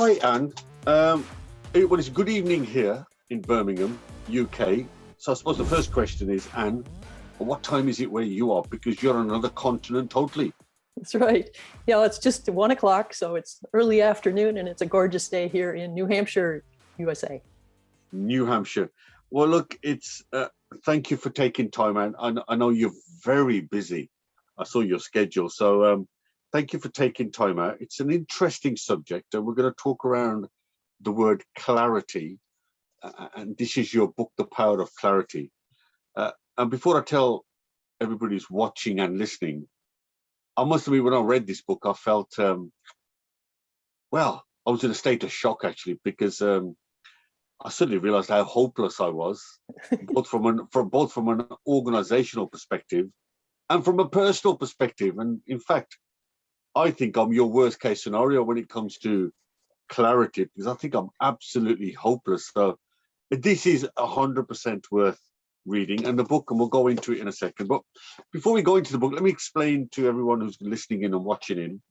Hi, Anne. Well, it's good evening here in Birmingham, UK. So I suppose the first question is, Anne, what time is it where you are? Because you're on another continent totally. That's right. Yeah, it's just 1 o'clock, so it's early afternoon, and it's a gorgeous day here in New Hampshire, USA. New Hampshire. Well, look, it's thank you for taking time, Anne. I know you're very busy. I saw your schedule, so thank you for taking time out. It's an interesting subject, and we're going to talk around the word clarity. And this is your book, The Power of Clarity. And before I tell everybody who's watching and listening, I must admit, when I read this book, I felt, well, I was in a state of shock, actually, because I suddenly realized how hopeless I was, both from an organizational perspective and from a personal perspective. And in fact, I think I'm your worst case scenario when it comes to clarity, because I think I'm absolutely hopeless. So this is 100% worth reading, and the book, and we'll go into it in a second. But before we go into the book, let me explain to everyone who's listening in and watching in.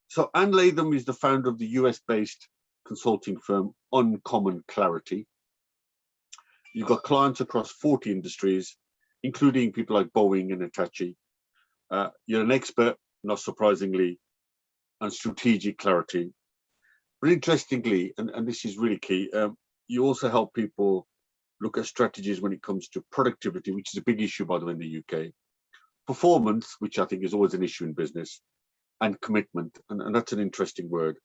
So Ann Latham is the founder of the US-based consulting firm Uncommon Clarity. You've got clients across 40 industries, including people like Boeing and Hitachi. You're an expert, not surprisingly, on strategic clarity. But interestingly, and this is really key, you also help people look at strategies when it comes to productivity, which is a big issue, by the way, in the UK, performance, which I think is always an issue in business, and commitment, and that's an interesting word.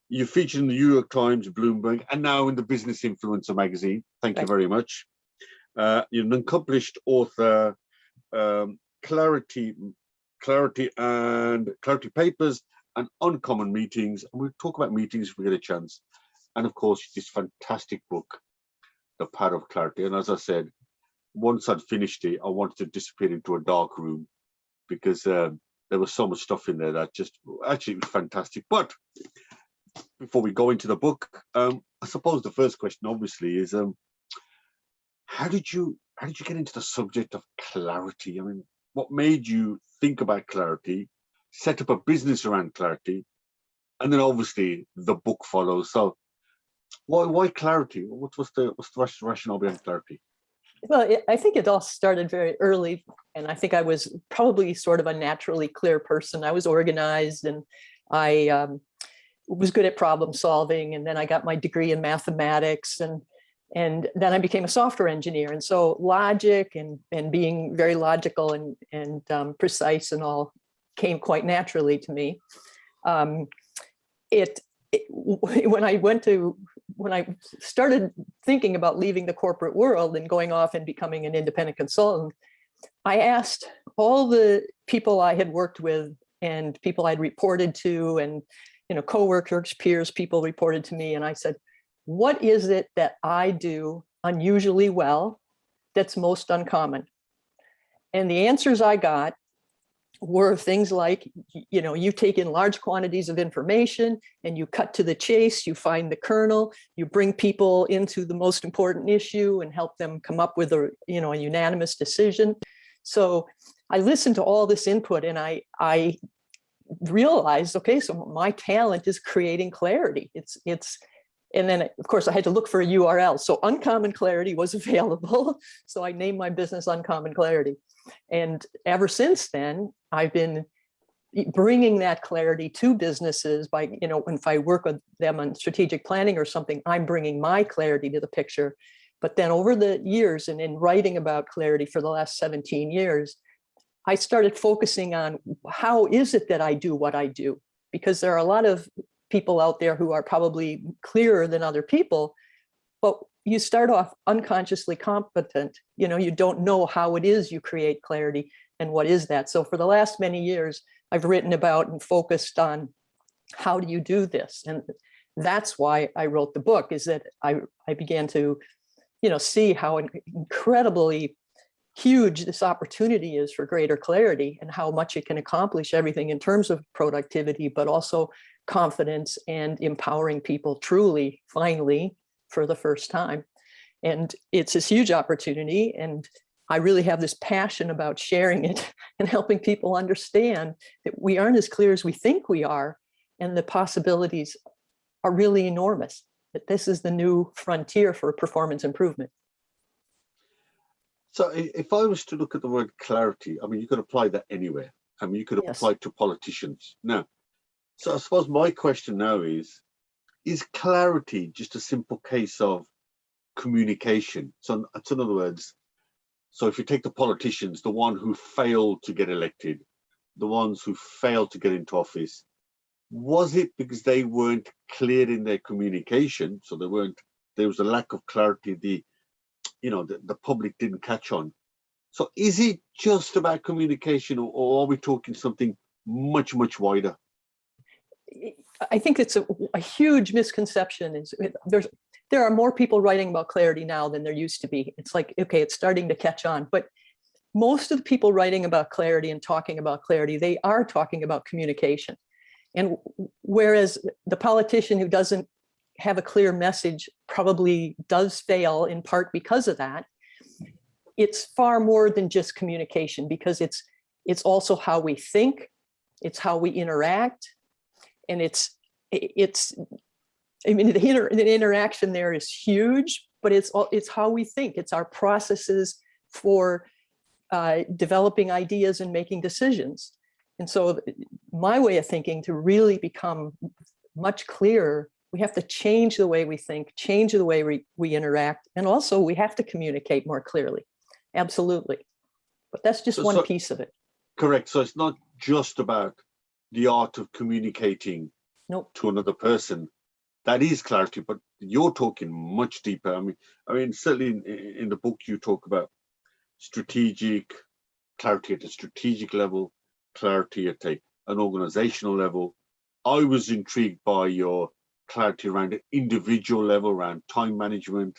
You're featured in the New York Times, Bloomberg, and now in the Business Influencer magazine. Thank you very much. You're an accomplished author, Clarity Papers and Uncommon Meetings. And we'll talk about meetings if we get a chance. And of course, this fantastic book, The Power of Clarity. And as I said, once I'd finished it, I wanted to disappear into a dark room because there was so much stuff in there that just actually it was fantastic. But before we go into the book, I suppose the first question obviously is how did you get into the subject of clarity? I mean, what made you think about clarity, set up a business around clarity, and then obviously the book follows? So why clarity? What's the rationale behind clarity? Well, I think it all started very early, and I think I was probably sort of a naturally clear person. I was organized, and I was good at problem solving, and then I got my degree in mathematics, and then I became a software engineer. And so logic and being very logical and precise and all came quite naturally to me. When I started thinking about leaving the corporate world and going off and becoming an independent consultant, I asked all the people I had worked with and people I'd reported to, and coworkers, peers, people reported to me, and I said, what is it that I do unusually well that's most uncommon? And the answers I got were things like, you take in large quantities of information and you cut to the chase, you find the kernel, you bring people into the most important issue and help them come up with a unanimous decision. So I listened to all this input, and I realized, okay, so my talent is creating clarity. And then of course I had to look for a URL. So Uncommon Clarity was available. So I named my business Uncommon Clarity. And ever since then, I've been bringing that clarity to businesses by, if I work with them on strategic planning or something, I'm bringing my clarity to the picture. But then over the years, and in writing about clarity for the last 17 years, I started focusing on how is it that I do what I do? Because there are a lot of people out there who are probably clearer than other people, but you start off unconsciously competent. You don't know how it is you create clarity and what is that. So for the last many years, I've written about and focused on how do you do this? And that's why I wrote the book, is that I began to, see how incredibly huge this opportunity is for greater clarity and how much it can accomplish everything in terms of productivity, but also confidence and empowering people truly, finally, for the first time. And it's this huge opportunity. And I really have this passion about sharing it and helping people understand that we aren't as clear as we think we are. and the possibilities are really enormous. That this is the new frontier for performance improvement. So if I was to look at the word clarity, I mean, you could apply that anywhere. I mean, you could apply it to politicians. Now, so I suppose my question now is clarity just a simple case of communication? So in other words, so if you take the politicians, the one who failed to get elected, the ones who failed to get into office, was it because they weren't clear in their communication? So there was a lack of clarity, the public didn't catch on. So is it just about communication, or are we talking something much, much wider? I think it's a huge misconception. There are more people writing about clarity now than there used to be. It's like, okay, it's starting to catch on, but most of the people writing about clarity and talking about clarity, they are talking about communication. And whereas the politician who doesn't have a clear message probably does fail in part because of that, it's far more than just communication, because it's also how we think, it's how we interact, and it's I mean, the interaction there is huge, but it's how we think. It's our processes for developing ideas and making decisions. And so my way of thinking, to really become much clearer, we have to change the way we think, change the way we interact, and also we have to communicate more clearly. Absolutely. But that's just one piece of it. Correct. So it's not just about the art of communicating to another person. That is clarity, but you're talking much deeper. I mean, certainly in the book you talk about clarity at a strategic level, clarity at an organizational level. I was intrigued by your clarity around an individual level, around time management,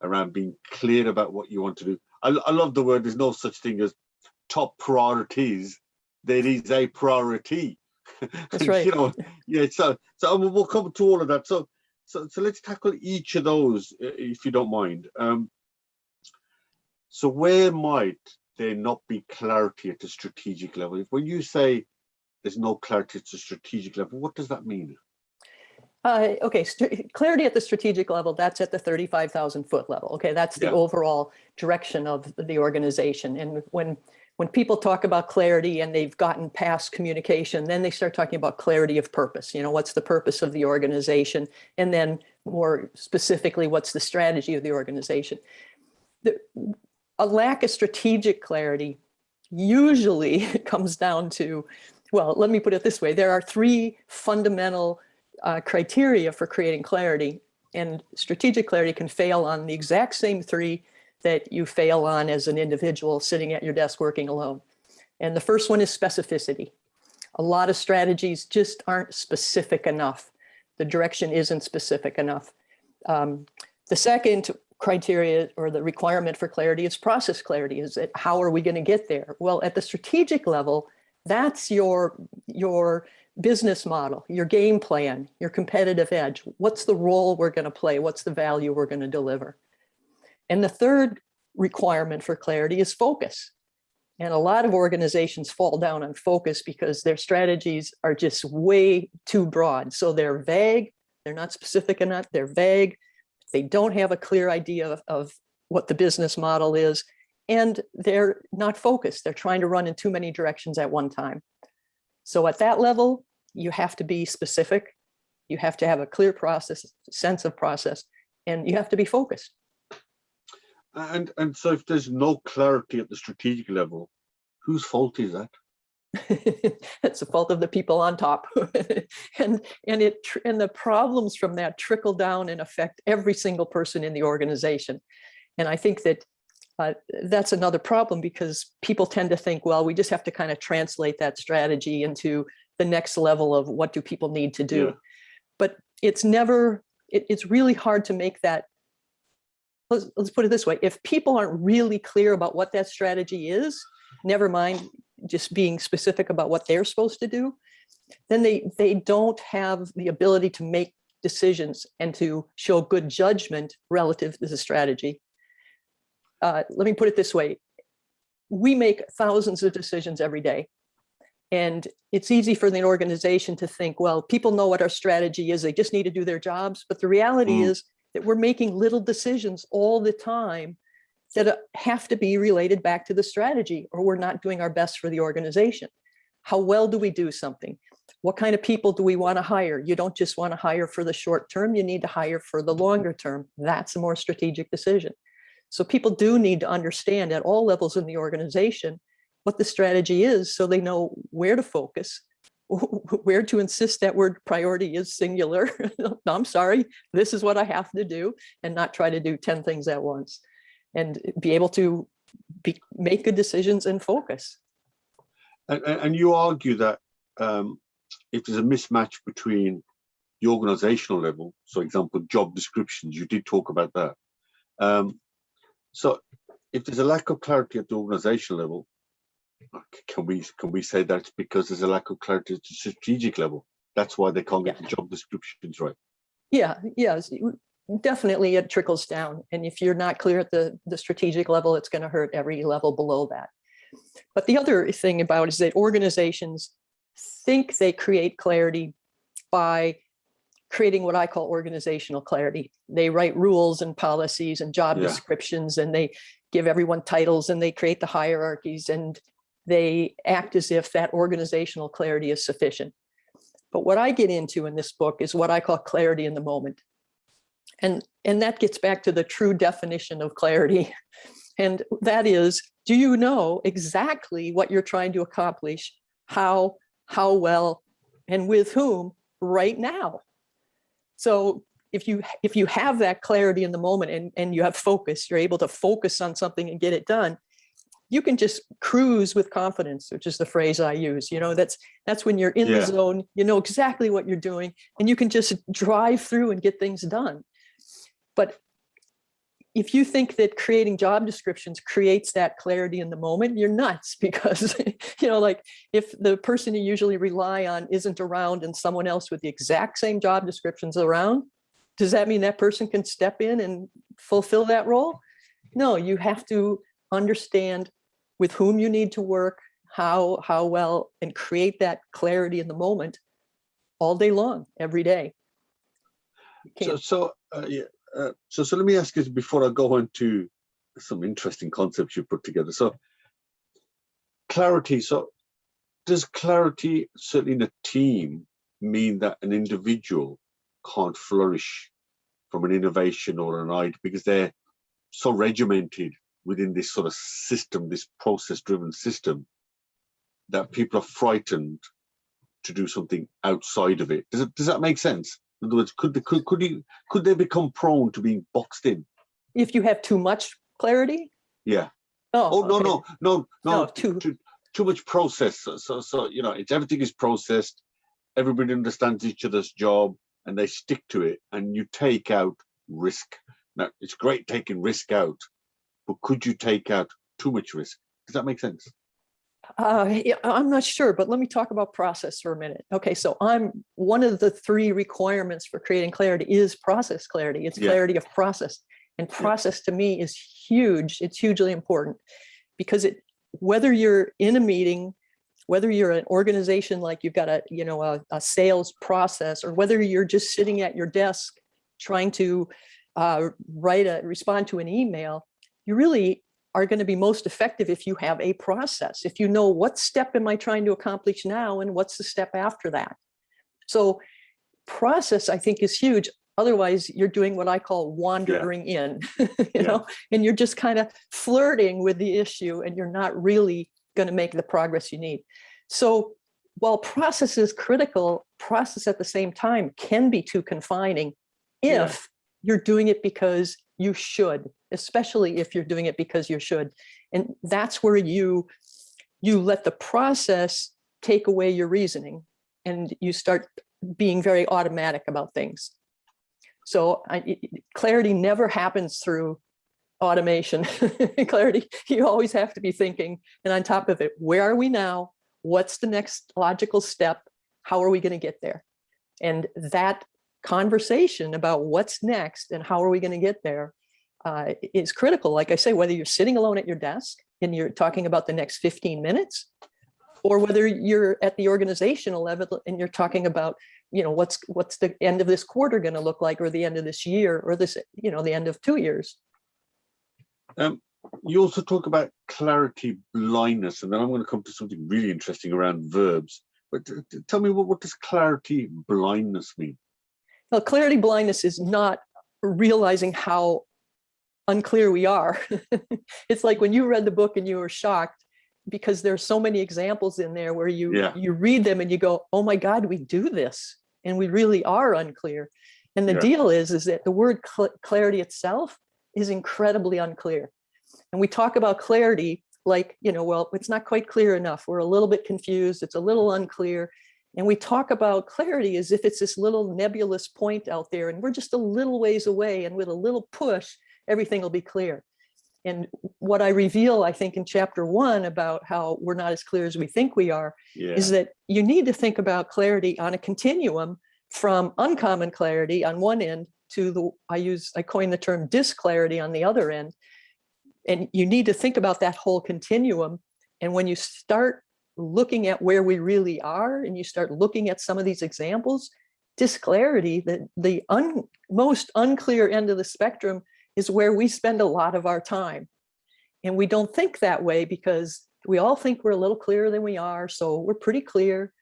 around being clear about what you want to do. I love the word. There's no such thing as top priorities. There is a priority. That's right. So we'll come to all of that. So let's tackle each of those, if you don't mind. So where might there not be clarity at the strategic level? When you say there's no clarity at the strategic level, what does that mean? Okay, clarity at the strategic level, that's at the 35,000 foot level. Okay, that's the overall direction of the organization. And when people talk about clarity and they've gotten past communication, then they start talking about clarity of purpose. What's the purpose of the organization? And then more specifically, what's the strategy of the organization? A lack of strategic clarity usually comes down to, well, let me put it this way. There are three fundamental criteria for creating clarity, and strategic clarity can fail on the exact same three that you fail on as an individual sitting at your desk working alone. And the first one is specificity. A lot of strategies just aren't specific enough. The direction isn't specific enough. The second criteria, or the requirement for clarity, is process clarity. Is it, how are we going to get there? Well, at the strategic level, that's your business model, your game plan, your competitive edge. What's the role we're going to play? What's the value we're going to deliver? And the third requirement for clarity is focus. And a lot of organizations fall down on focus because their strategies are just way too broad. So they're vague, they're not specific enough, they're vague, they don't have a clear idea of what the business model is, and they're not focused. They're trying to run in too many directions at one time. So at that level, you have to be specific, you have to have a clear process, sense of process, and you have to be focused. And so if there's no clarity at the strategic level, whose fault is that? It's the fault of the people on top. and the problems from that trickle down and affect every single person in the organization. And I think that that's another problem, because people tend to think, well, we just have to kind of translate that strategy into the next level of what do people need to do. Yeah. But it's really hard to make that. Let's put it this way. If people aren't really clear about what that strategy is, never mind just being specific about what they're supposed to do, then they don't have the ability to make decisions and to show good judgment relative to the strategy. Let me put it this way. We make thousands of decisions every day. And it's easy for the organization to think, well, people know what our strategy is. They just need to do their jobs. But the reality is that we're making little decisions all the time that have to be related back to the strategy, or we're not doing our best for the organization. How well do we do something? What kind of people do we want to hire? You don't just want to hire for the short term. You need to hire for the longer term. That's a more strategic decision. So people do need to understand at all levels in the organization what the strategy is, so they know where to focus, where to insist that word priority is singular. No, I'm sorry, this is what I have to do, and not try to do 10 things at once, and be able to make good decisions and focus. And you argue that if there's a mismatch between the organizational level, so example, job descriptions, you did talk about that. So if there's a lack of clarity at the organizational level, can we say that's because there's a lack of clarity at the strategic level? That's why they can't get the job descriptions right. Yeah, definitely it trickles down. And if you're not clear at the strategic level, it's going to hurt every level below that. But the other thing about it is that organizations think they create clarity by creating what I call organizational clarity. They write rules and policies and job descriptions, and they give everyone titles, and they create the hierarchies, and they act as if that organizational clarity is sufficient. But what I get into in this book is what I call clarity in the moment. And that gets back to the true definition of clarity. And that is, do you know exactly what you're trying to accomplish, how well, and with whom right now? So if you have that clarity in the moment and you have focus, you're able to focus on something and get it done, you can just cruise with confidence, which is the phrase I use. That's when you're in the zone, you know exactly what you're doing, and you can just drive through and get things done. But if you think that creating job descriptions creates that clarity in the moment, you're nuts, because, like if the person you usually rely on isn't around and someone else with the exact same job descriptions around, does that mean that person can step in and fulfill that role? No, you have to understand with whom you need to work, how well, and create that clarity in the moment all day long, every day. So let me ask you before I go on to some interesting concepts you put together. So clarity. So does clarity, certainly in a team, mean that an individual can't flourish from an innovation or an idea because they're so regimented within this sort of system, this process-driven system, that people are frightened to do something outside of it? Does that make sense? In other words, could they become prone to being boxed in? If you have too much clarity? Yeah. Oh, no. Too much process. So it's everything is processed. Everybody understands each other's job, and they stick to it. And you take out risk. Now, it's great taking risk out, but could you take out too much risk? Does that make sense? I'm not sure, but let me talk about process for a minute. Okay, so one of the 3 requirements for creating clarity is process clarity. It's clarity of process. And process to me is huge. It's hugely important, because whether you're in a meeting, whether you're an organization like you've got a sales process, or whether you're just sitting at your desk trying to respond to an email, you really are going to be most effective if you have a process, if you know what step am I trying to accomplish now and what's the step after that. So process, I think, is huge. Otherwise, you're doing what I call wandering in, and you're just kind of flirting with the issue, and you're not really going to make the progress you need. So while process is critical, process at the same time can be too confining if you're doing it because you should, especially if you're doing it because you should. And that's where you let the process take away your reasoning, and you start being very automatic about things. So clarity never happens through automation. Clarity, you always have to be thinking, and on top of it, where are we now? What's the next logical step? How are we going to get there? And that conversation about what's next and how are we going to get there is critical. Like I say, whether you're sitting alone at your desk and you're talking about the next 15 minutes, or whether you're at the organizational level and you're talking about, what's the end of this quarter going to look like, or the end of this year, or this, the end of 2 years. You also talk about clarity blindness, and then I'm going to come to something really interesting around verbs. But tell me, what does clarity blindness mean? Well, clarity blindness is not realizing how unclear we are. It's like when you read the book and you were shocked because there's so many examples in there where you read them and you go, oh my God, we do this. And we really are unclear. And the deal is that the word clarity itself is incredibly unclear. And we talk about clarity like, well, it's not quite clear enough. We're a little bit confused. It's a little unclear. And we talk about clarity as if it's this little nebulous point out there, and we're just a little ways away. And with a little push, everything will be clear. And what I reveal, I think, in chapter 1 about how we're not as clear as we think we are, is that you need to think about clarity on a continuum from uncommon clarity on one end to I coined the term disclarity on the other end. And you need to think about that whole continuum. And when you start looking at where we really are, and you start looking at some of these examples, disclarity, the most unclear end of the spectrum, is where we spend a lot of our time. And we don't think that way because we all think we're a little clearer than we are. So we're pretty clear.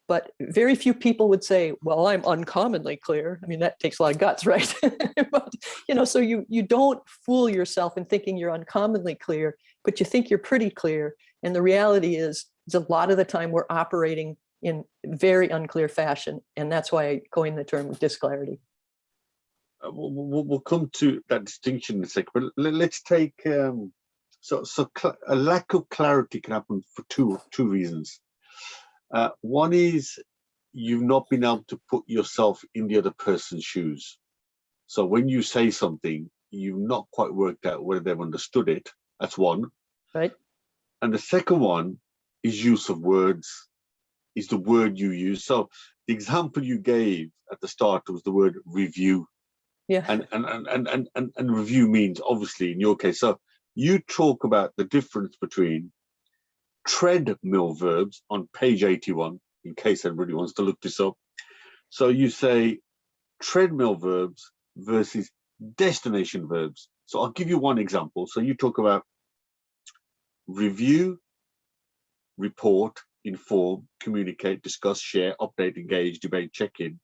But very few people would say, well, I'm uncommonly clear. I mean, that takes a lot of guts, right? But, so you don't fool yourself in thinking you're uncommonly clear, but you think you're pretty clear. And the reality is a lot of the time we're operating in very unclear fashion. And that's why I coined the term disclarity. We'll come to that distinction in a second, but let's take a lack of clarity can happen for two reasons. One is you've not been able to put yourself in the other person's shoes. So when you say something, you've not quite worked out whether they've understood it. That's one. Right. And the second one is use of words, is the word you use. So the example you gave at the start was the word review. Yeah. And review means, obviously, in your case, so you talk about the difference between treadmill verbs on page 81, in case everybody wants to look this up. So you say treadmill verbs versus destination verbs. So I'll give you one example. So you talk about review, report, inform, communicate, discuss, share, update, engage, debate, check-in.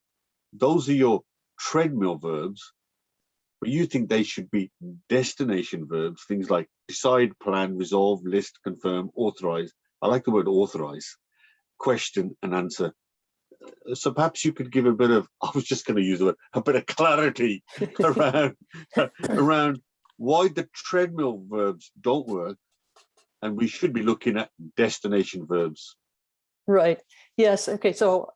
Those are your treadmill verbs, but you think they should be destination verbs, things like decide, plan, resolve, list, confirm, authorize. I like the word authorize, question and answer. So perhaps you could give a bit of, I was just going to use the word, a bit of clarity around why the treadmill verbs don't work, and we should be looking at destination verbs. Right. Yes. Okay. So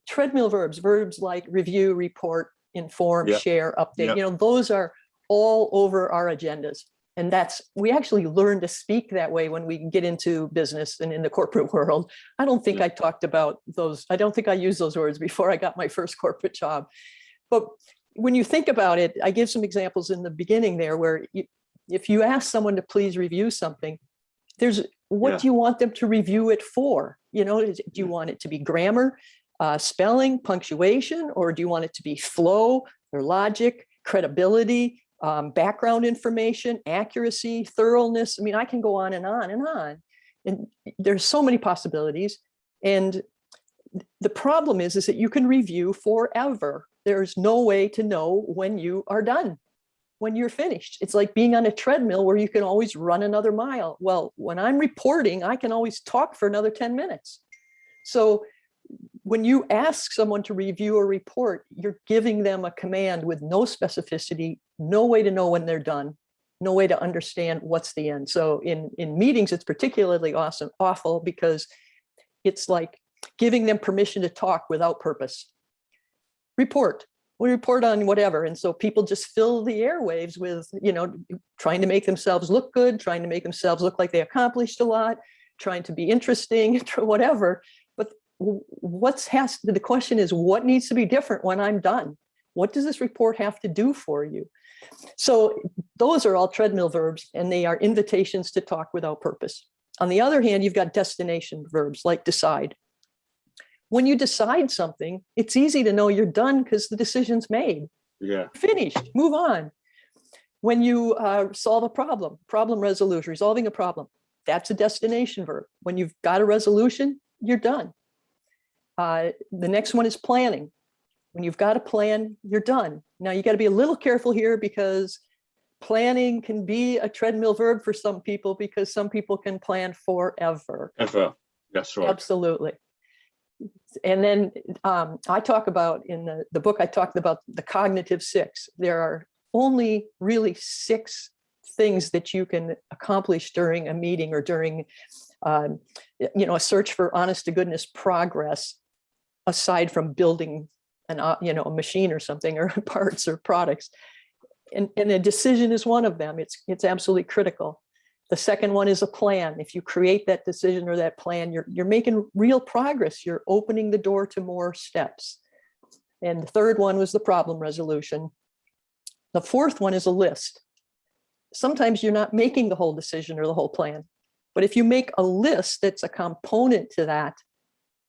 treadmill verbs like review, report, inform, share, update, those are all over our agendas. And we actually learn to speak that way when we get into business and in the corporate world. I don't think I talked about those. I don't think I used those words before I got my first corporate job. But when you think about it, I give some examples in the beginning there where if you ask someone to please review something, what do you want them to review it for? Do you want it to be grammar, spelling, punctuation, or do you want it to be flow or logic, credibility, background information, accuracy, thoroughness? I mean, I can go on and on and on. And there's so many possibilities. And the problem is that you can review forever. There's no way to know when you are done, when you're finished. It's like being on a treadmill where you can always run another mile. Well, when I'm reporting, I can always talk for another 10 minutes. So when you ask someone to review a report, you're giving them a command with no specificity, no way to know when they're done, no way to understand what's the end. So in meetings, it's particularly awful because it's like giving them permission to talk without purpose. We report on whatever. And so people just fill the airwaves with, trying to make themselves look good, trying to make themselves look like they accomplished a lot, trying to be interesting, whatever. But the question is, what needs to be different when I'm done? What does this report have to do for you? So those are all treadmill verbs, and they are invitations to talk without purpose. On the other hand, you've got destination verbs like decide. When you decide something, it's easy to know you're done because the decision's made. Yeah. Finished, move on. When you solve a problem resolution, resolving a problem, that's a destination verb. When you've got a resolution, you're done. The next one is planning. When you've got a plan, you're done. Now you got to be a little careful here because planning can be a treadmill verb for some people because some people can plan forever. Ever. That's right. Absolutely. And then I talk about in the book, I talked about the cognitive six. There are only really 6 things that you can accomplish during a meeting or during a search for honest to goodness progress, aside from building a machine or something, or parts or products. And a decision is one of them. It's absolutely critical. The second one is a plan. If you create that decision or that plan, you're making real progress. You're opening the door to more steps. And the third one was the problem resolution. The fourth one is a list. Sometimes you're not making the whole decision or the whole plan, but if you make a list that's a component to that,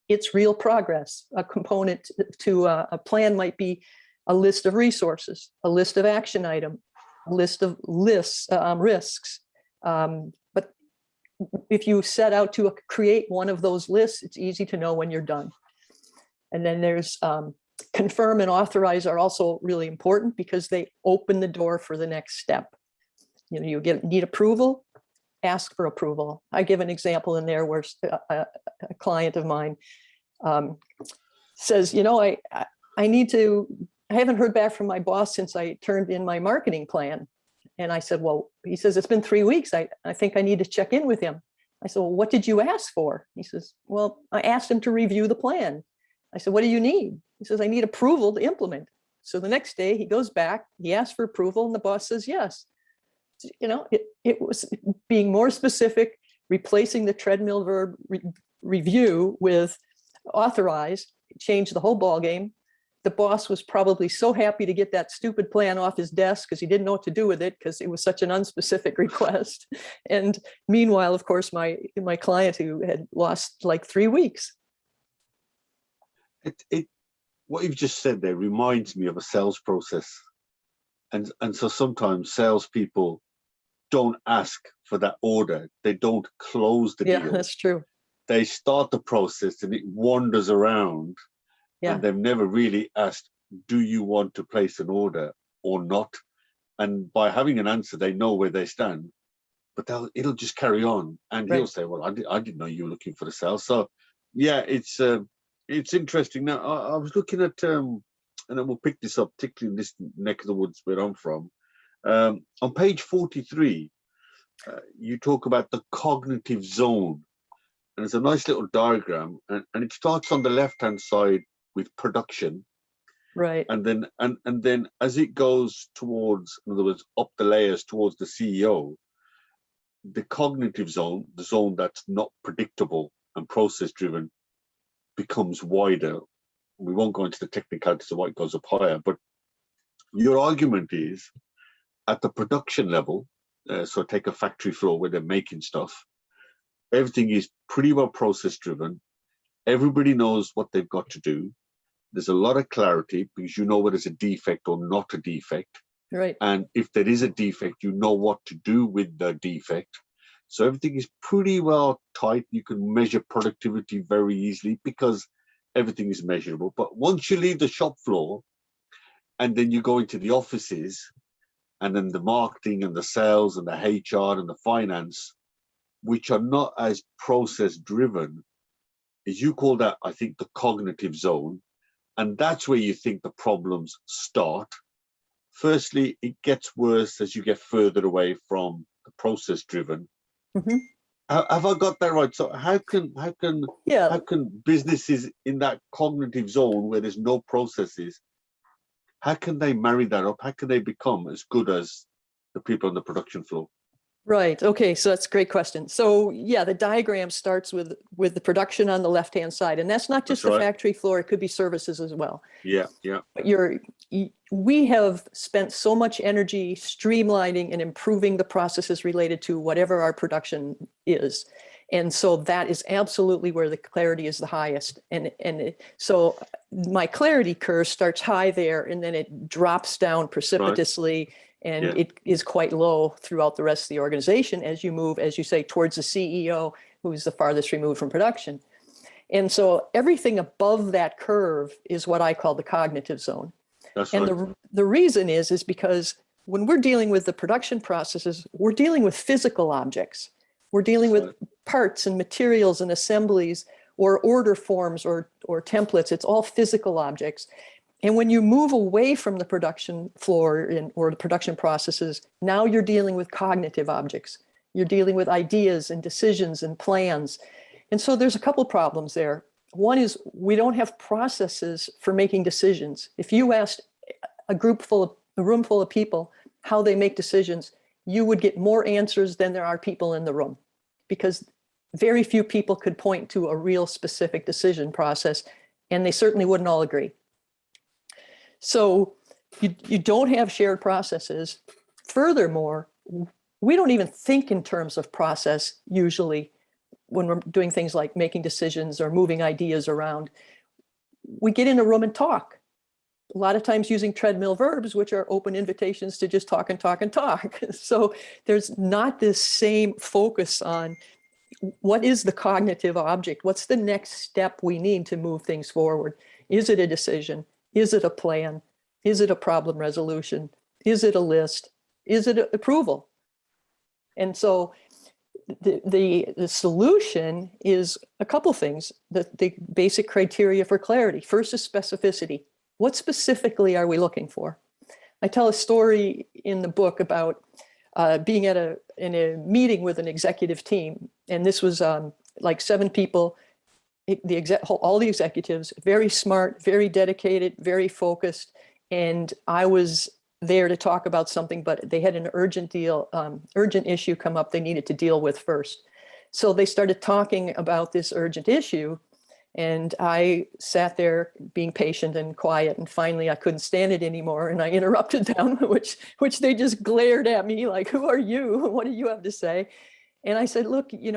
it's real progress. A component to a plan might be a list of resources, a list of action item, a list of risks. But if you set out to create one of those lists, it's easy to know when you're done. And then there's confirm and authorize are also really important because they open the door for the next step. You need approval, ask for approval. I give an example in there where a client of mine says, I haven't heard back from my boss since I turned in my marketing plan. And I said, well, he says, it's been 3 weeks. I think I need to check in with him. I said, well, what did you ask for? He says, well, I asked him to review the plan. I said, what do you need? He says, I need approval to implement. So the next day he goes back, he asks for approval, and the boss says, yes. It was being more specific, replacing the treadmill verb review with authorize, changed the whole ball game. The boss was probably so happy to get that stupid plan off his desk because he didn't know what to do with it because it was such an unspecific request. And meanwhile, of course, my client who had lost like 3 weeks. What you've just said there reminds me of a sales process. And so sometimes salespeople don't ask for that order. They don't close the deal. Yeah, that's true. They start the process and it wanders around. Yeah. And they've never really asked, do you want to place an order or not? And by having an answer, they know where they stand. But it'll just carry on. And right. He'll say, well, I didn't know you were looking for the sale. So, yeah, it's interesting. Now, I was looking at, and then we'll pick this up, particularly in this neck of the woods where I'm from. On page 43, you talk about the cognitive zone. And there's a nice little diagram. And it starts on the left-hand side with production. Right. And then as it goes towards, in other words, up the layers towards the CEO, the cognitive zone, the zone that's not predictable and process-driven, becomes wider. We won't go into the technicalities of why it goes up higher, but your argument is at the production level, so take a factory floor where they're making stuff, everything is pretty well process-driven. Everybody knows what they've got to do. There's a lot of clarity because you know whether it's a defect or not a defect. Right. And if there is a defect, you know what to do with the defect. So everything is pretty well tight. You can measure productivity very easily because everything is measurable. But once you leave the shop floor and then you go into the offices and then the marketing and the sales and the HR and the finance, which are not as process driven, as you call that, I think, the cognitive zone. And that's where you think the problems start. Firstly, it gets worse as you get further away from the process driven. Mm-hmm. Have I got that right? So how can businesses in that cognitive zone where there's no processes, how can they marry that up? How can they become as good as the people on the production floor? Right. Okay. So that's a great question. So yeah, the diagram starts with the production on the left-hand side, and that's not just the factory floor. It could be services as well. Yeah. Yeah. But we have spent so much energy streamlining and improving the processes related to whatever our production is. And so that is absolutely where the clarity is the highest. So my clarity curve starts high there, and then it drops down precipitously, and it is quite low throughout the rest of the organization as you move, as you say, towards the CEO, who's the farthest removed from production. And so everything above that curve is what I call the cognitive zone. That's and right. the reason is because when we're dealing with the production processes, we're dealing with physical objects. We're dealing with parts and materials and assemblies or order forms or templates. It's all physical objects. And when you move away from the production floor or the production processes, now you're dealing with cognitive objects. You're dealing with ideas and decisions and plans. And so there's a couple problems there. One is we don't have processes for making decisions. If you asked a room full of people how they make decisions, you would get more answers than there are people in the room, because very few people could point to a real specific decision process, and they certainly wouldn't all agree. So you don't have shared processes. Furthermore, we don't even think in terms of process usually when we're doing things like making decisions or moving ideas around. We get in a room and talk. A lot of times using treadmill verbs, which are open invitations to just talk and talk and talk. So there's not this same focus on what is the cognitive object? What's the next step we need to move things forward? Is it a decision? Is it a plan? Is it a problem resolution? Is it a list? Is it approval? And so the solution is a couple things. The basic criteria for clarity. First is specificity. What specifically are we looking for? I tell a story in the book about being in a meeting with an executive team, and this was like 7 people. All the executives, very smart, very dedicated, very focused, and I was there to talk about something, but they had an urgent issue come up they needed to deal with first. So they started talking about this urgent issue. And I sat there being patient and quiet, and finally I couldn't stand it anymore, and I interrupted them, which they just glared at me like, "Who are you? What do you have to say?" And I said, "Look, you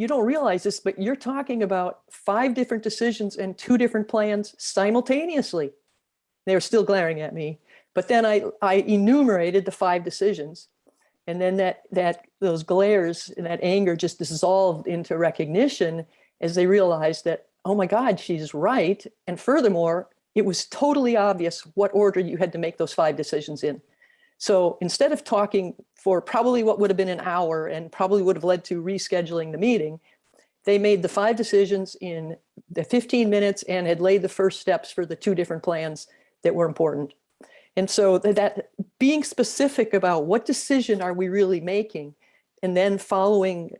don't realize this, but you're talking about 5 different decisions and 2 different plans simultaneously." They were still glaring at me, but then I enumerated the 5 decisions, and then those glares and that anger just dissolved into recognition as they realized that, oh my God, she's right. And furthermore, it was totally obvious what order you had to make those 5 decisions in. So instead of talking for probably what would have been an hour and probably would have led to rescheduling the meeting, they made the 5 decisions in the 15 minutes and had laid the first steps for the 2 different plans that were important. And so that being specific about what decision are we really making, and then following,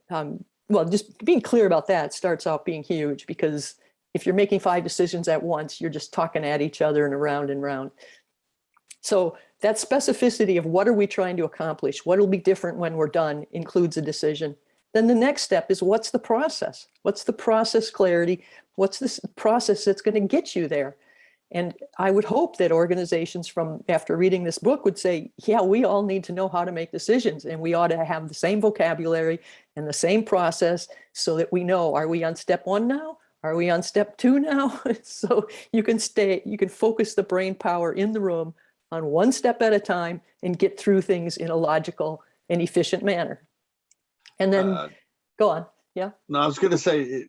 just being clear about that starts off being huge, because if you're making 5 decisions at once, you're just talking at each other and around and around. So that specificity of what are we trying to accomplish, what will be different when we're done, includes a decision. Then the next step is, what's the process? What's the process clarity? What's this process that's going to get you there? And I would hope that organizations after reading this book would say, yeah, we all need to know how to make decisions, and we ought to have the same vocabulary and the same process so that we know, are we on step 1 now? Are we on step 2 now? So you can focus the brain power in the room on 1 step at a time and get through things in a logical and efficient manner. And then go on. Yeah. No, I was going to say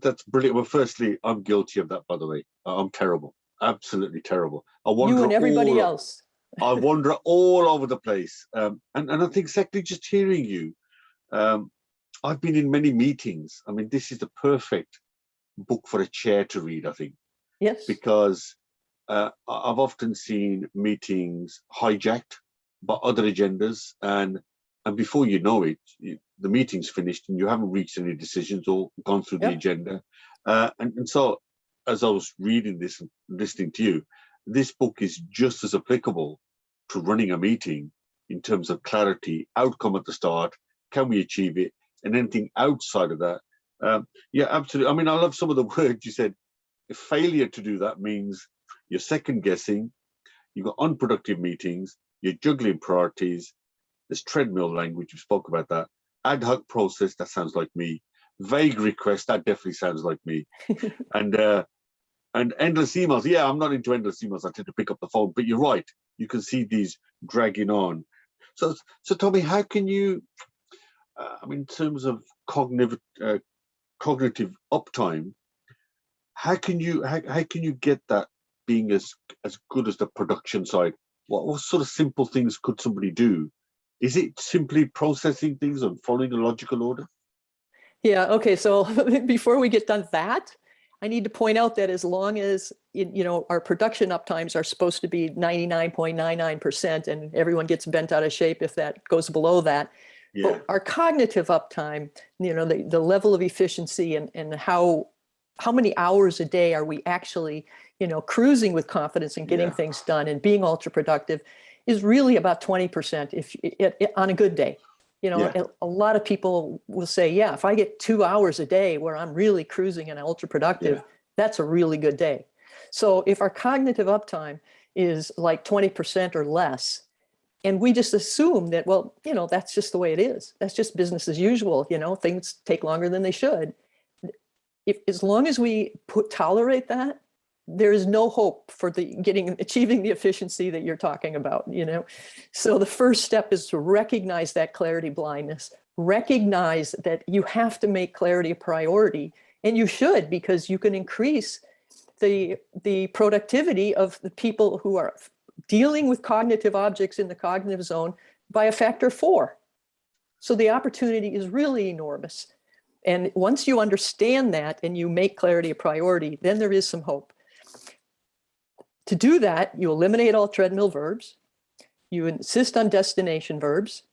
that's brilliant. Well, firstly, I'm guilty of that, by the way. I'm terrible. Absolutely terrible. You and everybody else. I wander all over the place. And I think exactly just hearing you, I've been in many meetings. I mean, this is the perfect book for a chair to read, I think. Yes. Because I've often seen meetings hijacked by other agendas, and before you know it, the meeting's finished and you haven't reached any decisions or gone through the agenda. And so, as I was reading this and listening to you, this book is just as applicable to running a meeting in terms of clarity, outcome at the start, can we achieve it, and anything outside of that. Yeah, absolutely. I mean, I love some of the words you said. If failure to do that means you're second guessing, you've got unproductive meetings, you're juggling priorities, there's treadmill language, you spoke about that, ad hoc process, that sounds like me, vague requests, that definitely sounds like me. And endless emails. Yeah, I'm not into endless emails. I tend to pick up the phone. But you're right. You can see these dragging on. So Tommy, how can you, in terms of cognitive uptime, how can you get that being as good as the production side? What sort of simple things could somebody do? Is it simply processing things and following a logical order? Yeah, okay, so before we get done that, I need to point out that as long as our production uptimes are supposed to be 99.99%, and everyone gets bent out of shape if that goes below that. Yeah. But our cognitive uptime, the level of efficiency and how many hours a day are we actually, cruising with confidence and getting things done and being ultra productive, is really about 20% on a good day. A lot of people will say, yeah, if I get 2 hours a day where I'm really cruising and ultra productive, that's a really good day. So if our cognitive uptime is like 20% or less, and we just assume that, well, that's just the way it is. That's just business as usual. Things take longer than they should. As long as we tolerate that, there is no hope for achieving the efficiency that you're talking about, So the first step is to recognize that clarity blindness, recognize that you have to make clarity a priority, and you should, because you can increase the productivity of the people who are dealing with cognitive objects in the cognitive zone by a factor of 4. So the opportunity is really enormous. And once you understand that and you make clarity a priority, then there is some hope. To do that, you eliminate all treadmill verbs. You insist on destination verbs.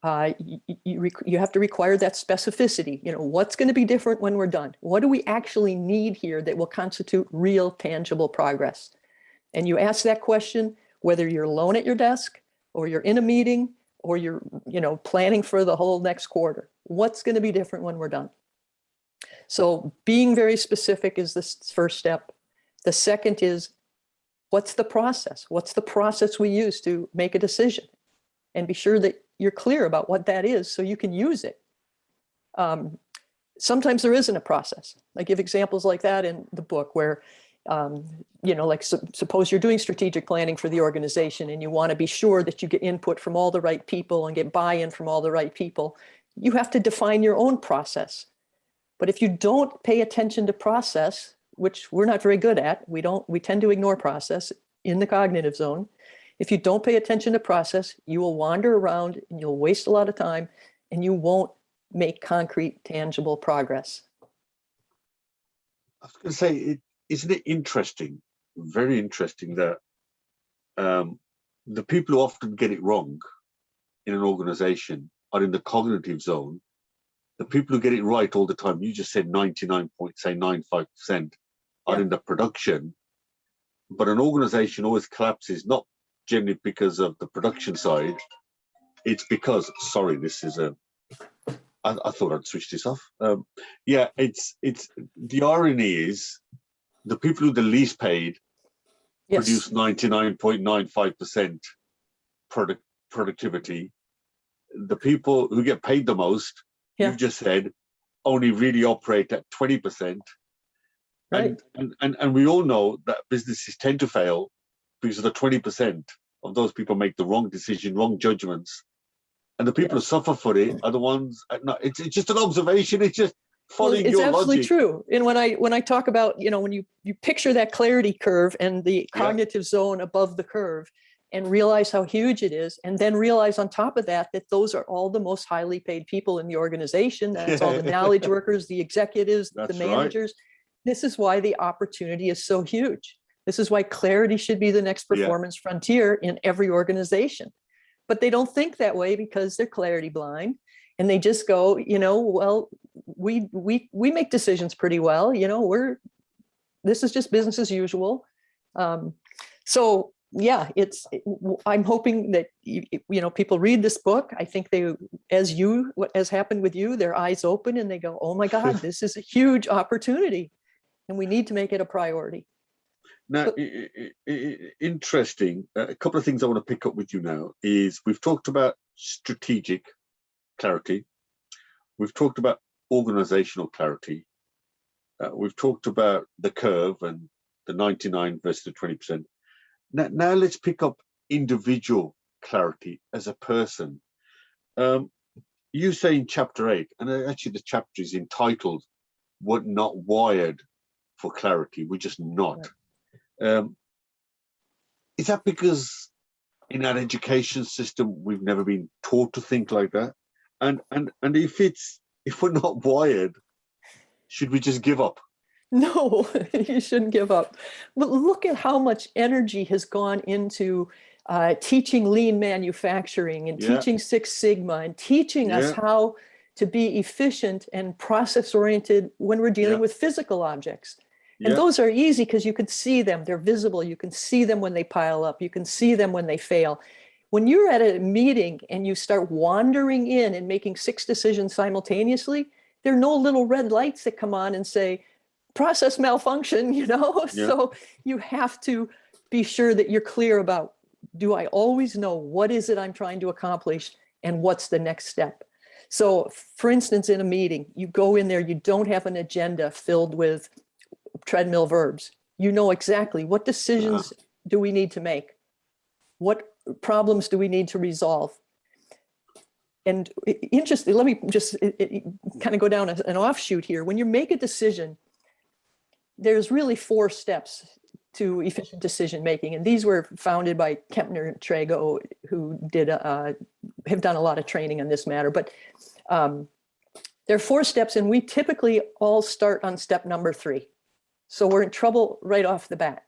You have to require that specificity. What's going to be different when we're done? What do we actually need here that will constitute real, tangible progress? And you ask that question whether you're alone at your desk or you're in a meeting or you're planning for the whole next quarter. What's going to be different when we're done? So being very specific is the first step. The second is, what's the process? What's the process we use to make a decision? And be sure that you're clear about what that is so you can use it. Sometimes there isn't a process. I give examples like that in the book where, suppose you're doing strategic planning for the organization and you want to be sure that you get input from all the right people and get buy-in from all the right people. You have to define your own process. But if you don't pay attention to process, which we're not very good at, we tend to ignore process in the cognitive zone. If you don't pay attention to process, you will wander around and you'll waste a lot of time and you won't make concrete, tangible progress. I was going to say, isn't it interesting, very interesting, that the people who often get it wrong in an organization are in the cognitive zone. The people who get it right all the time, you just said 99.95% are in the production, but an organization always collapses, not generally because of the production side, it's because, sorry, this is I thought I'd switch this off. It's the irony is the people who are the least paid produce 99.95% productivity. The people who get paid the most, you've just said, only really operate at 20%. Right. And we all know that businesses tend to fail because of the 20% of those people make the wrong decision, wrong judgments. And the people who suffer for it are the ones. No, it's just an observation. It's just following your logic. It's absolutely true. And when I talk about, when you picture that clarity curve and the cognitive zone above the curve and realize how huge it is, and then realize on top of that those are all the most highly paid people in the organization. That's all the knowledge workers, the executives, the managers. Right. This is why the opportunity is so huge. This is why clarity should be the next performance frontier in every organization. But they don't think that way because they're clarity blind, and they just go, well, we make decisions pretty well. This is just business as usual. I'm hoping that people read this book. I think they, as happened with you, their eyes open and they go, oh my God, this is a huge opportunity, and we need to make it a priority. Now, interesting. A couple of things I want to pick up with you now is we've talked about strategic clarity. We've talked about organizational clarity. We've talked about the curve and the 99 versus the 20%. Now let's pick up individual clarity as a person. You say in chapter 8, and actually the chapter is entitled, "We're not wired for clarity, we're just not." Is that because in our education system we've never been taught to think like that? And if we're not wired, should we just give up? No, you shouldn't give up. But look at how much energy has gone into teaching lean manufacturing and teaching Six Sigma and teaching us how to be efficient and process-oriented when we're dealing with physical objects. And those are easy because you can see them, they're visible. You can see them when they pile up. You can see them when they fail. When you're at a meeting and you start wandering in and making 6 decisions simultaneously, there are no little red lights that come on and say, process malfunction, So you have to be sure that you're clear about, do I always know what is it I'm trying to accomplish and what's the next step? So for instance, in a meeting, you go in there, you don't have an agenda filled with treadmill verbs. You know exactly what decisions do we need to make? What problems do we need to resolve? And interestingly, let me just kind of go down an offshoot here. When you make a decision, there's really 4 steps to efficient decision making, and these were founded by Kempner and Trago, who have done a lot of training on this matter. But there are 4 steps, and we typically all start on step number 3. So we're in trouble right off the bat,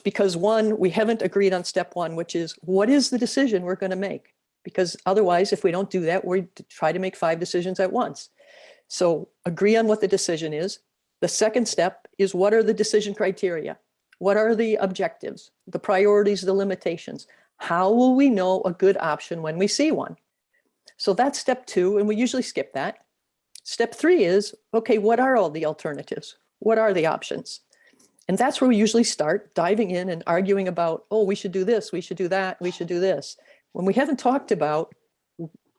because 1, we haven't agreed on step 1, which is, what is the decision we're going to make? Because otherwise, if we don't do that, we try to make 5 decisions at once. So agree on what the decision is. The second step is, what are the decision criteria? What are the objectives, the priorities, the limitations? How will we know a good option when we see one? So that's step 2, and we usually skip that. Step 3 is, okay, what are all the alternatives? What are the options? And that's where we usually start diving in and arguing about, oh, we should do this, we should do that, we should do this. When we haven't talked about,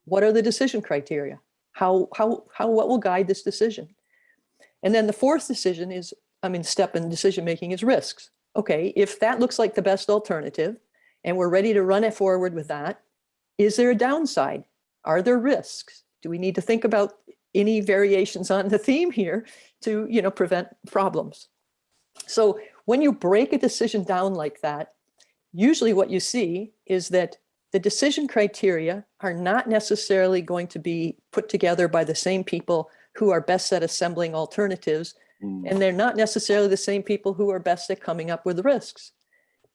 what are the decision criteria? What will guide this decision? And then the 4th step in decision making is risks. Okay, if that looks like the best alternative and we're ready to run it forward with that, is there a downside? Are there risks? Do we need to think about any variations on the theme here to, prevent problems? So when you break a decision down like that, usually what you see is that the decision criteria are not necessarily going to be put together by the same people who are best at assembling alternatives, and they're not necessarily the same people who are best at coming up with risks.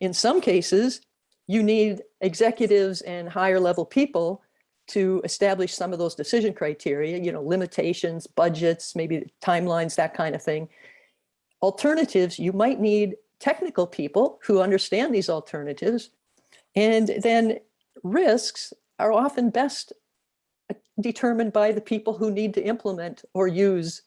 In some cases, you need executives and higher level people to establish some of those decision criteria, limitations, budgets, maybe timelines, that kind of thing. Alternatives, you might need technical people who understand these alternatives. And then risks are often best determined by the people who need to implement or use,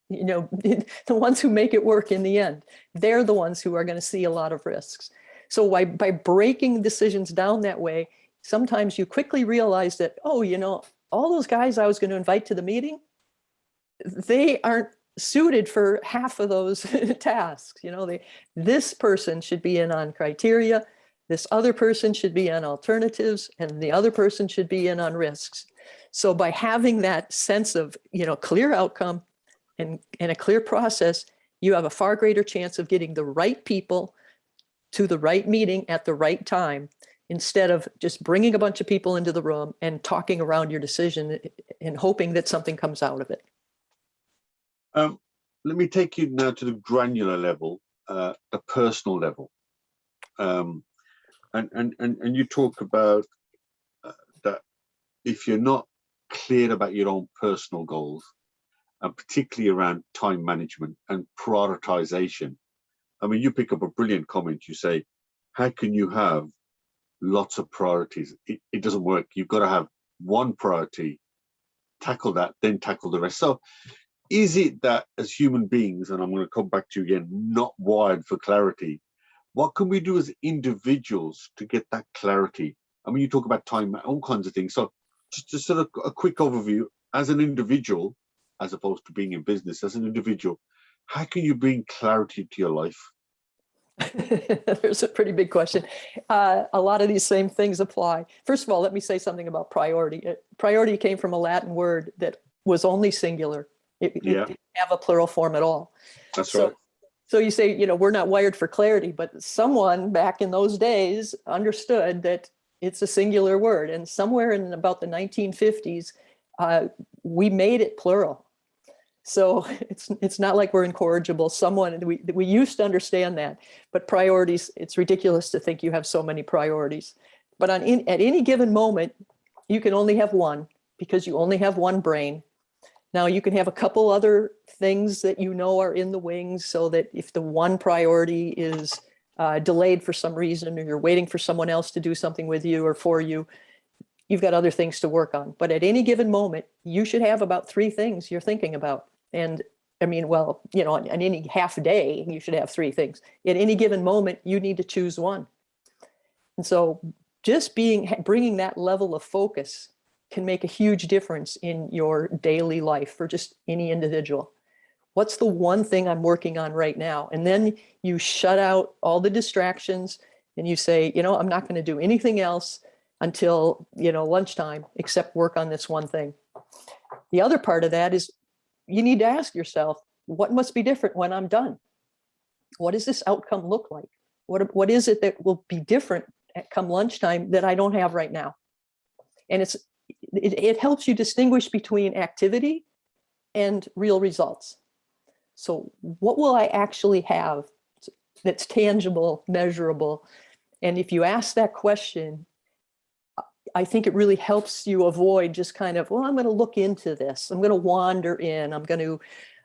the ones who make it work in the end. They're the ones who are going to see a lot of risks. So by breaking decisions down that way, sometimes you quickly realize that, oh, all those guys I was going to invite to the meeting, they aren't suited for half of those tasks. This person should be in on criteria, this other person should be on alternatives, and the other person should be in on risks. So by having that sense of, clear outcome and a clear process, you have a far greater chance of getting the right people to the right meeting at the right time, instead of just bringing a bunch of people into the room and talking around your decision and hoping that something comes out of it. Let me take you now to the granular level, the personal level. And you talk about that if you're not clear about your own personal goals, and particularly around time management and prioritization. I mean, you pick up a brilliant comment. You say, how can you have lots of priorities? It doesn't work. You've got to have one priority, tackle that, then tackle the rest. So is it that as human beings, and I'm going to come back to you again, not wired for clarity, what can we do as individuals to get that clarity? I mean, you talk about time, all kinds of things. So just sort of a quick overview. As an individual, as opposed to being in business as an individual, how can you bring clarity to your life? There's a pretty big question. A lot of these same things apply. First of all, let me say something about priority. Priority came from a Latin word that was only singular. It didn't have a plural form at all. That's right. So you say, we're not wired for clarity, but someone back in those days understood that it's a singular word. And somewhere in about the 1950s, we made it plural. So it's not like we're incorrigible. We used to understand that, but priorities, it's ridiculous to think you have so many priorities. But at any given moment, you can only have one because you only have one brain. Now you can have a couple other things that are in the wings, so that if the one priority is delayed for some reason, or you're waiting for someone else to do something with you or for you, you've got other things to work on. But at any given moment, you should have about 3 things you're thinking about. And I mean, on any half day, you should have 3 things. At any given moment, you need to choose one. And so just bringing that level of focus can make a huge difference in your daily life for just any individual. What's the one thing I'm working on right now? And then you shut out all the distractions and you say, I'm not going to do anything else until, lunchtime, except work on this one thing. The other part of that is you need to ask yourself, what must be different when I'm done? What does this outcome look like? What is it that will be different come lunchtime that I don't have right now? And it helps you distinguish between activity and real results. So what will I actually have that's tangible, measurable? And if you ask that question, I think it really helps you avoid just kind of, I'm going to look into this. I'm going to wander in.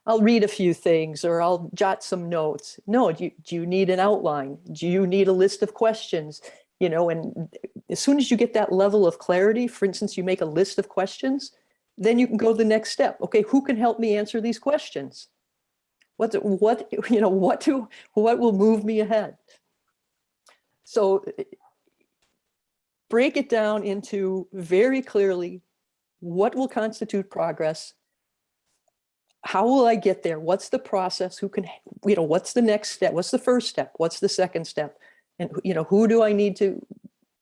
I'll read a few things, or I'll jot some notes. No, do you need an outline? Do you need a list of questions? And as soon as you get that level of clarity, for instance, you make a list of questions, then you can go to the next step. Okay, who can help me answer these questions? What will move me ahead? So break it down into very clearly what will constitute progress. How will I get there? What's the process? What's the next step? What's the first step? What's the second step? And, who do I need to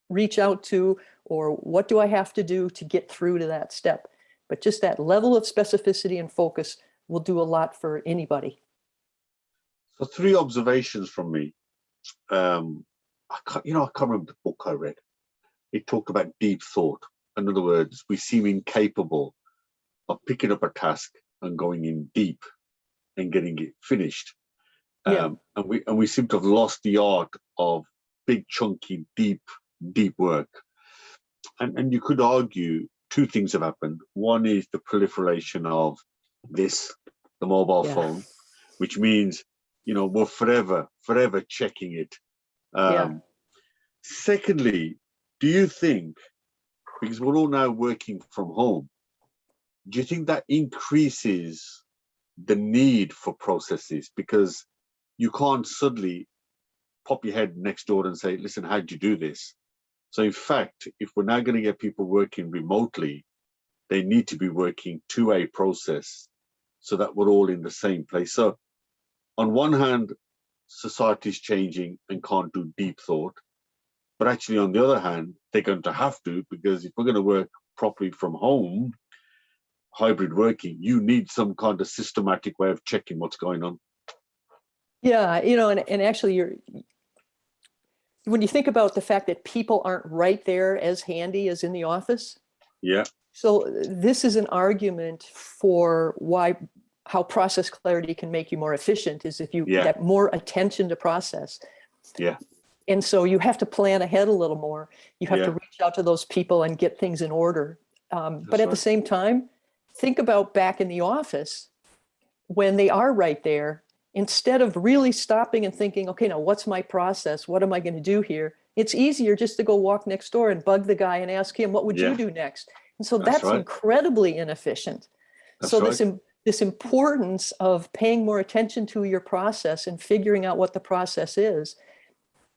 reach out to, or what do I have to do to get through to that step? But just that level of specificity and focus will do a lot for anybody. So 3 observations from me. I can't remember the book I read. It talked about deep thought. In other words, we seem incapable of picking up a task and going in deep and getting it finished. And we seem to have lost the art of big, chunky, deep work. And you could argue 2 things have happened. One is the proliferation of the mobile phone, which means, we're forever checking it. Secondly, do you think, because we're all now working from home, do you think that increases the need for processes? Because you can't suddenly pop your head next door and say, listen, how'd you do this? So in fact, if we're now going to get people working remotely, they need to be working to a process so that we're all in the same place. So on one hand, society's changing and can't do deep thought. But actually, on the other hand, they're going to have to, because if we're going to work properly from home, hybrid working, you need some kind of systematic way of checking what's going on. Yeah, and actually, when you think about the fact that people aren't right there as handy as in the office. Yeah. So this is an argument for how process clarity can make you more efficient, is if you get more attention to process. Yeah. And so you have to plan ahead a little more. You have to reach out to those people and get things in order. But at the same time, think about back in the office when they are right there. Instead of really stopping and thinking, okay, now what's my process? What am I going to do here? It's easier just to go walk next door and bug the guy and ask him, what would you do next? And so that's incredibly inefficient. This importance of paying more attention to your process and figuring out what the process is,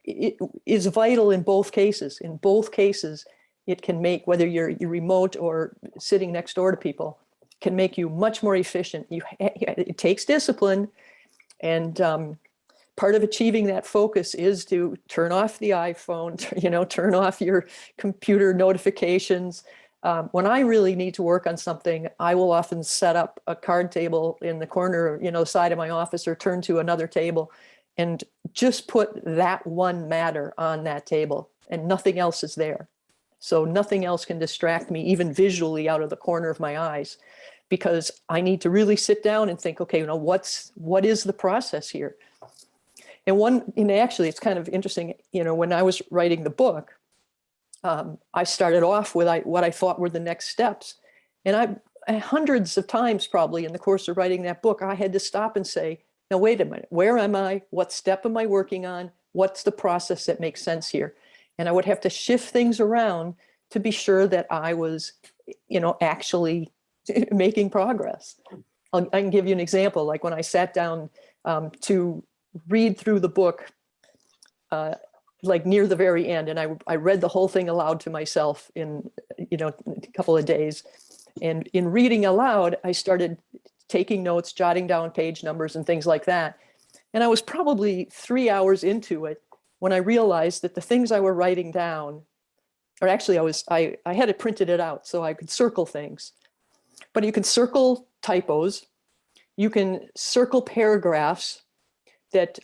it is vital in both cases. In both cases, it can make, whether you're remote or sitting next door to people, can make you much more efficient. It takes discipline, and part of achieving that focus is to turn off the iPhone, turn off your computer notifications. When I really need to work on something, I will often set up a card table in the corner, side of my office, or turn to another table and just put that one matter on that table, and nothing else is there. So nothing else can distract me, even visually, out of the corner of my eyes, because I need to really sit down and think, okay, what is the process here? And actually, it's kind of interesting, when I was writing the book, I started off with what I thought were the next steps. And hundreds of times probably in the course of writing that book, I had to stop and say, now, wait a minute, where am I? What step am I working on? What's the process that makes sense here? And I would have to shift things around to be sure that I was, actually making progress. I can give you an example. Like when I sat down to read through the book, like near the very end, and I read the whole thing aloud to myself in a couple of days. And in reading aloud, I started taking notes, jotting down page numbers and things like that. And I was probably 3 hours into it when I realized that the things I were writing down, or actually I had it printed it out so I could circle things. But you can circle typos, you can circle paragraphs that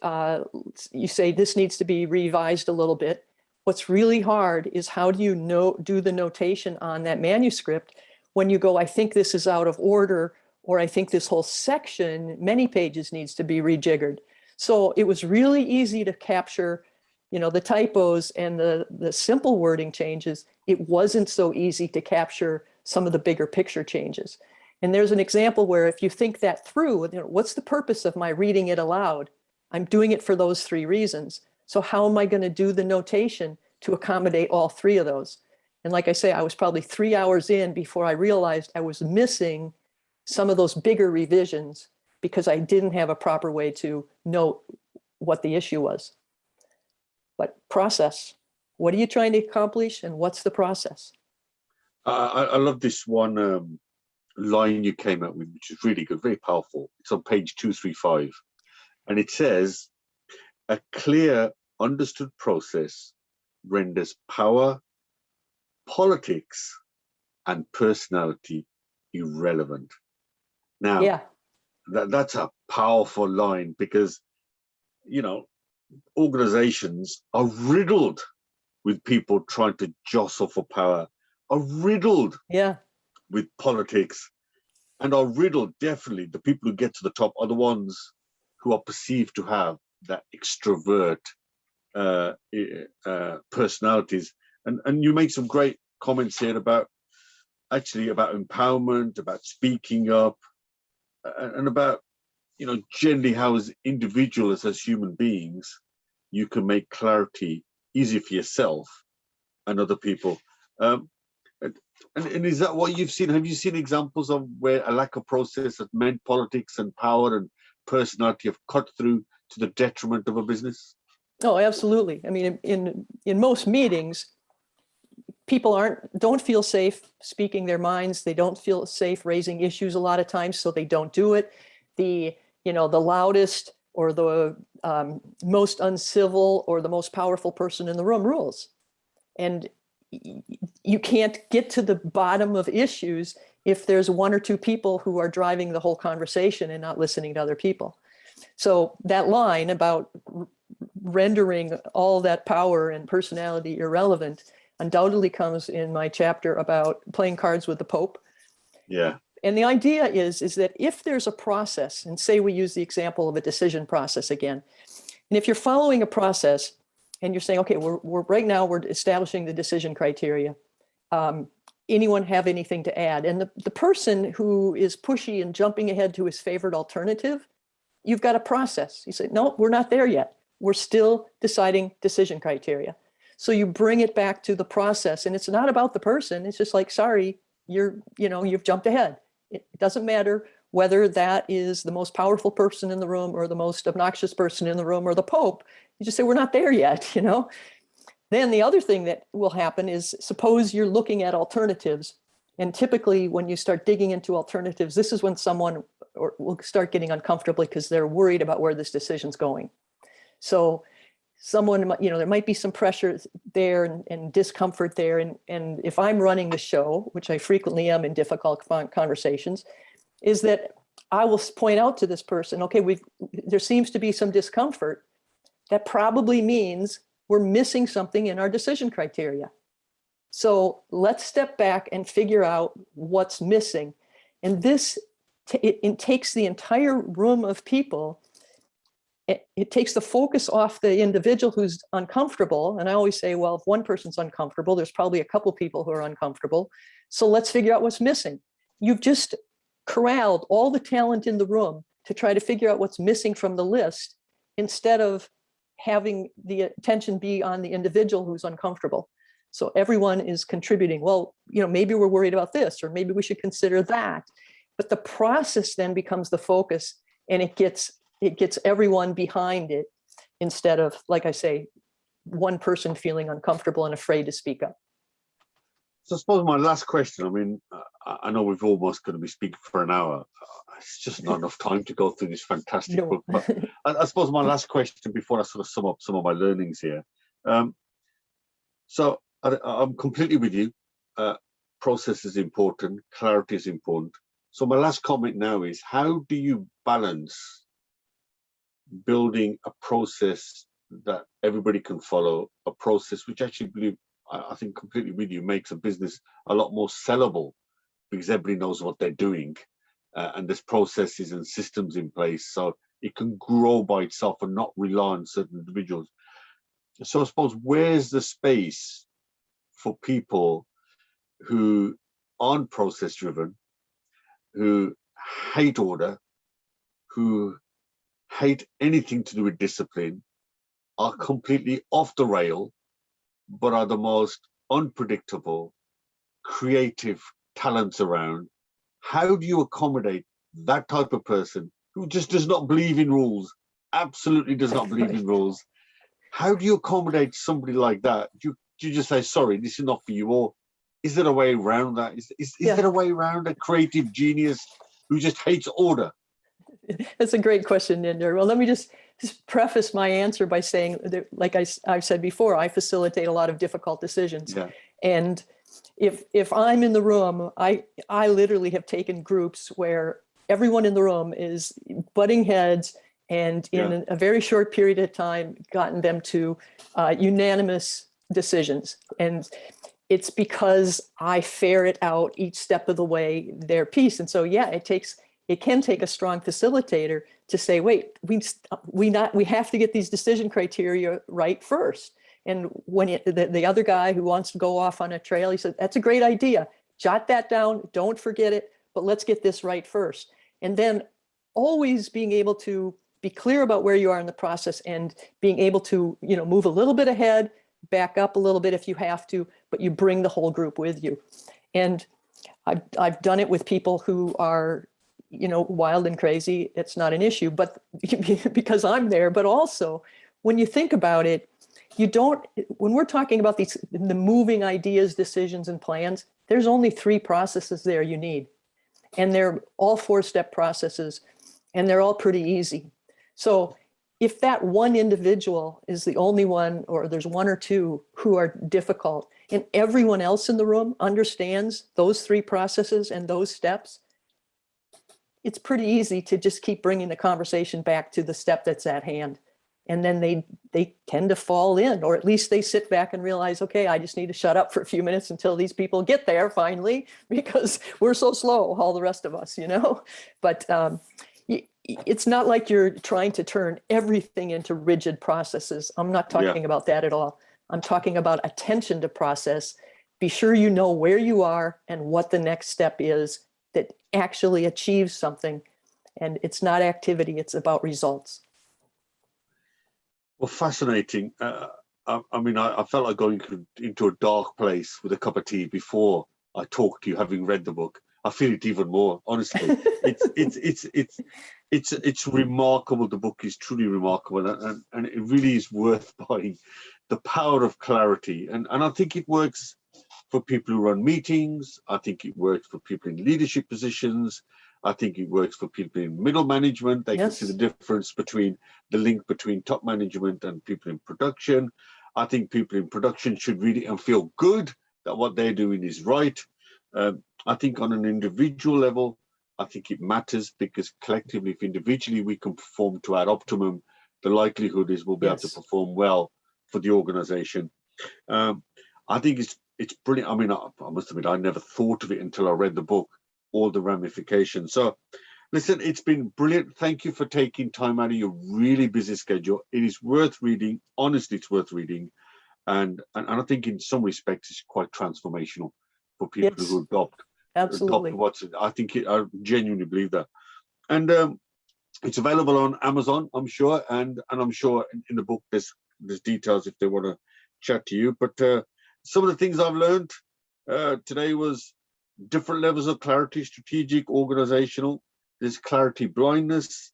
you say this needs to be revised a little bit. What's really hard is how do you do the notation on that manuscript when you go, I think this is out of order, or I think this whole section, many pages, needs to be rejiggered. So it was really easy to capture, the typos and the simple wording changes. It wasn't so easy to capture some of the bigger picture changes. And there's an example where if you think that through, what's the purpose of my reading it aloud? I'm doing it for those 3 reasons. So how am I going to do the notation to accommodate all 3 of those? And like I say, I was probably 3 hours in before I realized I was missing some of those bigger revisions because I didn't have a proper way to note what the issue was. But process, what are you trying to accomplish and what's the process? I love this one line you came up with, which is really good, very powerful. It's on page 235. And it says, a clear, understood process renders power, politics, and personality irrelevant. Now, yeah. That's a powerful line because, organizations are riddled with people trying to jostle for power, are riddled with politics, and are riddled, definitely, the people who get to the top are the ones who are perceived to have that extrovert personalities. And you make some great comments here about empowerment, about speaking up, and about, generally how as individuals, as human beings, you can make clarity easy for yourself and other people. And is that what you've seen? Have you seen examples of where a lack of process has meant politics and power and personality have cut through to the detriment of a business? Oh, absolutely. I mean, in most meetings, people don't feel safe speaking their minds. They don't feel safe raising issues a lot of times, so they don't do it. The loudest or the most uncivil or the most powerful person in the room rules. And you can't get to the bottom of issues if there's 1 or 2 people who are driving the whole conversation and not listening to other people. So that line about rendering all that power and personality irrelevant undoubtedly comes in my chapter about playing cards with the Pope. Yeah. And the idea is that if there's a process, and say we use the example of a decision process again, and if you're following a process and you're saying, okay, we're right now we're establishing the decision criteria. Anyone have anything to add? And the person who is pushy and jumping ahead to his favorite alternative, you've got a process. You say, no, we're not there yet. We're still deciding decision criteria. So you bring it back to the process, and it's not about the person. It's just like, sorry, you've jumped ahead. It doesn't matter whether that is the most powerful person in the room or the most obnoxious person in the room or the Pope. You just say, we're not there yet, Then the other thing that will happen is, suppose you're looking at alternatives And typically when you start digging into alternatives, this is when someone will start getting uncomfortable because they're worried about where this decision's going. So someone, there might be some pressure there and discomfort there. And if I'm running the show, which I frequently am in difficult conversations, is that I will point out to this person, okay, there seems to be some discomfort. That probably means we're missing something in our decision criteria. So let's step back and figure out what's missing. And this, it takes the entire room of people. It takes the focus off the individual who's uncomfortable. And I always say, well, if one person's uncomfortable, there's probably a couple people who are uncomfortable. So let's figure out what's missing. You've just corralled all the talent in the room to try to figure out what's missing from the list instead of having the attention be on the individual who's uncomfortable. So everyone is contributing. Well, maybe we're worried about this, or maybe we should consider that. But the process then becomes the focus, and it gets everyone behind it instead of, like I say, one person feeling uncomfortable and afraid to speak up. So I suppose my last question, I mean, I know we've almost going to be speaking for an hour. It's just not enough time to go through this fantastic book. But I suppose my last question before I sort of sum up some of my learnings here. So I'm completely with you. Process is important. Clarity is important. So my last comment now is, how do you balance building a process that everybody can follow, a process which actually, I think completely with you, makes a business a lot more sellable because everybody knows what they're doing, and there's processes and systems in place so it can grow by itself and not rely on certain individuals. So I suppose, where's the space for people who aren't process driven, who hate order, who hate anything to do with discipline, are completely off the rail, but are the most unpredictable, creative talents around? How do you accommodate that type of person who just does not believe in rules, absolutely does not believe in rules? How do you accommodate somebody like that? Do you just say, sorry, this is not for you? Or is there a way around that? Is there a way around a creative genius who just hates order? That's a great question, Ninder. Well, let me just preface my answer by saying that, like I've said before, I facilitate a lot of difficult decisions. Yeah. And if I'm in the room, I literally have taken groups where everyone in the room is butting heads, and in a very short period of time, gotten them to unanimous decisions. And it's because I ferret out each step of the way their piece. And so, yeah, it can take a strong facilitator to say, wait, we have to get these decision criteria right first. And when the other guy who wants to go off on a trail, he said, that's a great idea. Jot that down. Don't forget it. But let's get this right first. And then always being able to be clear about where you are in the process and being able to, move a little bit ahead, back up a little bit if you have to, but you bring the whole group with you. And I've done it with people who are, wild and crazy. It's not an issue, but because I'm there. But also, when you think about it, when we're talking about the moving ideas, decisions, and plans, there's only 3 processes there you need. And they're all 4-step processes, and they're all pretty easy. So if that one individual is the only one, or there's 1 or 2 who are difficult, and everyone else in the room understands those 3 processes and those steps, it's pretty easy to just keep bringing the conversation back to the step that's at hand. And then they tend to fall in, or at least they sit back and realize, okay, I just need to shut up for a few minutes until these people get there finally, because we're so slow, all the rest of us, But it's not like you're trying to turn everything into rigid processes. I'm not talking about that at all. I'm talking about attention to process. Be sure you know where you are and what the next step is that actually achieves something. And it's not activity, it's about results. Well, fascinating. I felt like going into a dark place with a cup of tea before I talked to you, having read the book. I feel it even more, honestly. It's remarkable. The book is truly remarkable, and it really is worth buying. The power of clarity, and I think it works for people who run meetings. I think it works for people in leadership positions. I think it works for people in middle management. They can see the difference between the link between top management and people in production. I think people in production should read it and feel good that what they're doing is right. I think on an individual level, I think it matters, because collectively, if individually we can perform to our optimum, the likelihood is we'll be able to perform well for the organization. I think it's brilliant. I mean, I must admit, I never thought of it until I read the book, all the ramifications. So listen, it's been brilliant. Thank you for taking time out of your really busy schedule. It is worth reading. Honestly, it's worth reading. And I think in some respects, it's quite transformational for people who adopt what's it. I think I genuinely believe that. And it's available on Amazon, I'm sure. And I'm sure in the book, there's details if they want to chat to you. But some of the things I've learned today was different levels of clarity: strategic, organizational. There's clarity blindness.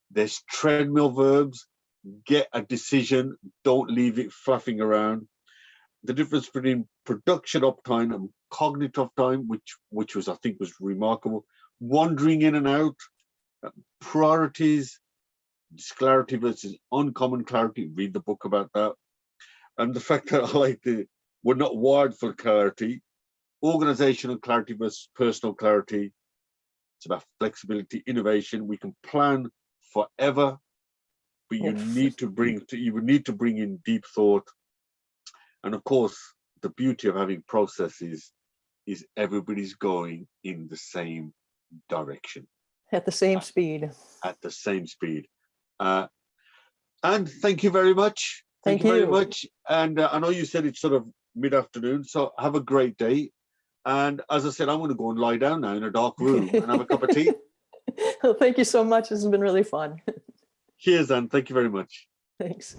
There's treadmill verbs. Get a decision. Don't leave it fluffing around. The difference between production uptime and cognitive time, which was, I think, was remarkable. Wandering in and out. Priorities. Clarity versus uncommon clarity. Read the book about that. And the fact that we're not wired for clarity. Organizational clarity versus personal clarity. It's about flexibility, innovation. We can plan forever, but you need to bring in deep thought. And of course, the beauty of having processes is everybody's going in the same direction. At the same speed. At the same speed. And thank you very much. Thank you very much. And I know you said it's sort of mid-afternoon, so have a great day. And as I said, I'm going to go and lie down now in a dark room and have a cup of tea. Well, thank you so much. This has been really fun. Cheers, Anne. Thank you very much. Thanks.